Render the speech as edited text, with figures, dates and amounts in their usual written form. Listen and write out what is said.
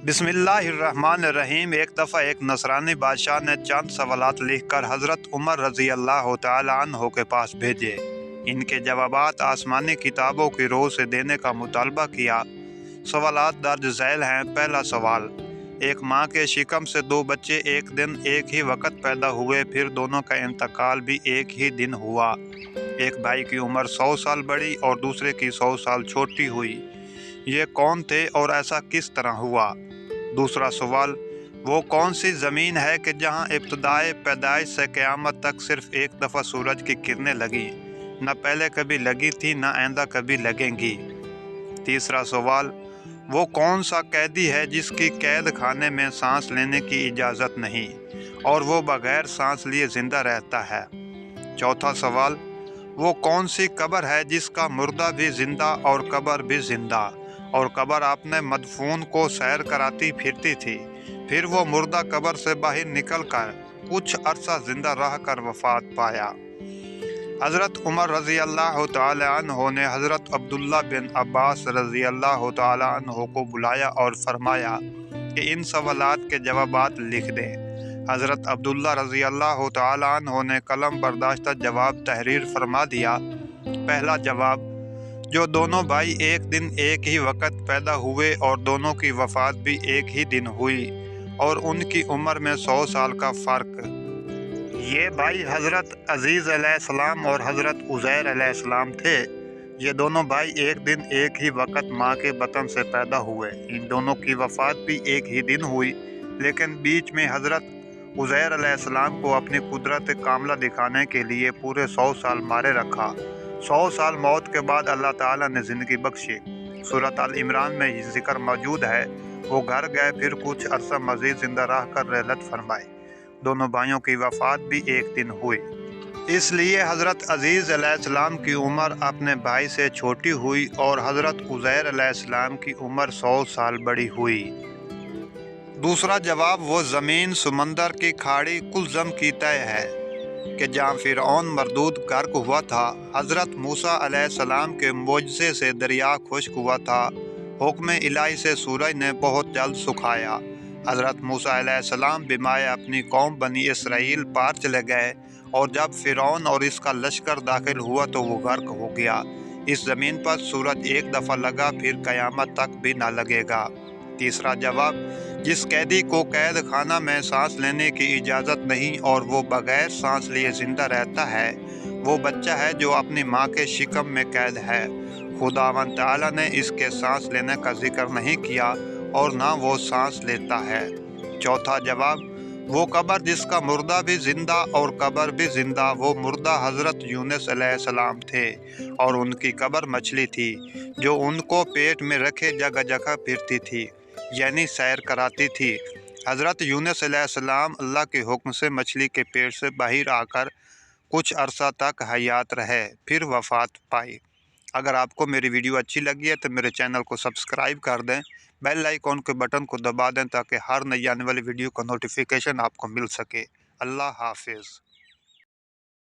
बिस्मिल्लाहिर्रहमानिर्रहीम। एक दफ़ा एक नसरानी बादशाह ने चंद सवालात लिखकर हज़रत उमर रज़ी अल्लाह तआला अन्हो के पास भेजे। इनके जवाबात आसमानी किताबों की रोह से देने का मुतालबा किया। सवालात दर्ज झैल हैं। पहला सवाल, एक माँ के शिकम से दो बच्चे एक दिन एक ही वक्त पैदा हुए, फिर दोनों का इंतकाल भी एक ही दिन हुआ। एक भाई की उम्र 100 साल बड़ी और दूसरे की 100 साल छोटी हुई। ये कौन थे और ऐसा किस तरह हुआ? दूसरा सवाल, वो कौन सी ज़मीन है कि जहाँ इब्तदाए पैदाइश से क़यामत तक सिर्फ एक दफ़ा सूरज की किरणें लगी, न पहले कभी लगी थी न आइंदा कभी लगेंगी। तीसरा सवाल, वो कौन सा कैदी है जिसकी कैद खाने में सांस लेने की इजाज़त नहीं और वो बग़ैर सांस लिए ज़िंदा रहता है। चौथा सवाल, वो कौन सी कब्र है जिसका मुर्दा भी ज़िंदा और कब्र भी ज़िंदा, और कब्र अपने मदफून को सैर कराती फिरती थी, फिर वो मुर्दा कब्र से बाहर निकल कर कुछ अरसा जिंदा रह कर वफात पाया। हज़रत उमर रज़ी अल्लाह तआला अन्हो ने हज़रत अब्दुल्ला बिन अब्बास रज़ी अल्लाह तआला अन्हो को बुलाया और फरमाया कि इन सवालात के जवाबात लिख दें। हज़रत अब्दुल्ला रज़ी अल्लाह तआला अन्हो ने कलम बर्दाश्त जवाब तहरीर फरमा दिया। पहला जवाब, जो दोनों भाई एक दिन एक ही वक्त पैदा हुए और दोनों की वफात भी एक ही दिन हुई और उनकी उम्र में 100 साल का फ़र्क। ये भाई हज़रत अज़ीज़ अलैहिस्सलाम और हज़रत उज़ैर अलैहिस्सलाम थे। ये दोनों भाई एक दिन एक ही वक्त माँ के बतन से पैदा हुए। इन दोनों की वफात भी एक ही दिन हुई, लेकिन बीच में हज़रत उज़ैर अलैहिस्सलाम को अपनी कुदरत कामला दिखाने के लिए पूरे 100 साल मारे रखा। 100 साल मौत के बाद अल्लाह ताला ने ज़िंदगी बख्शी। सूरत अल इमरान में ये जिक्र मौजूद है। वो घर गए, फिर कुछ अरसा मज़ीद ज़िंदा रह कर रहलत फरमाई। दोनों भाइयों की वफ़ात भी एक दिन हुई, इसलिए हज़रत अज़ीज़ अलैहिस्सलाम की उम्र अपने भाई से छोटी हुई और हज़रत उज़ैर अलैहिस्सलाम की उम्र 100 साल बड़ी हुई। दूसरा जवाब, वो ज़मीन समंदर की खाड़ी कुलज़म की तय है कि जहाँ फ़िरऔन मरदूद गर्क हुआ था। हज़रत मूसा अलैहिस्सलाम के मोजज़े से दरिया खुश्क हुआ था। हुक्म इलाही से सूरज ने बहुत जल्द सुखाया। हज़रत मूसा अलैहिस्सलाम बिमाए अपनी कौम बनी इसराइल पार चले गए, और जब फ़िरऔन और इसका लश्कर दाखिल हुआ तो वो गर्क हो गया। इस ज़मीन पर सूरज एक दफ़ा लगा, फिर क़यामत तक भी ना लगेगा। तीसरा जवाब, जिस कैदी को कैद खाना में सांस लेने की इजाज़त नहीं और वो बग़ैर सांस लिए ज़िंदा रहता है, वो बच्चा है जो अपनी माँ के शिकम में कैद है। खुदावंद तआला ने इसके सांस लेने का जिक्र नहीं किया और ना वो सांस लेता है। चौथा जवाब, वो कब्र जिसका मुर्दा भी ज़िंदा और कब्र भी ज़िंदा, वो मुर्दा हज़रत यूनुस अलैहिस्सलाम थे और उनकी कब्र मछली थी जो उनको पेट में रखे जगह जगह फिरती थी, यानी सैर कराती थी। हज़रत यूनुस अलैहिस्सलाम अल्लाह के हुक्म से मछली के पेट से बाहर आकर कुछ अरसा तक हयात रहे, फिर वफ़ात पाई। अगर आपको मेरी वीडियो अच्छी लगी है तो मेरे चैनल को सब्सक्राइब कर दें, बेल आइकॉन के बटन को दबा दें ताकि हर नई आने वाली वीडियो का नोटिफिकेशन आपको मिल सके। अल्लाह हाफिज़।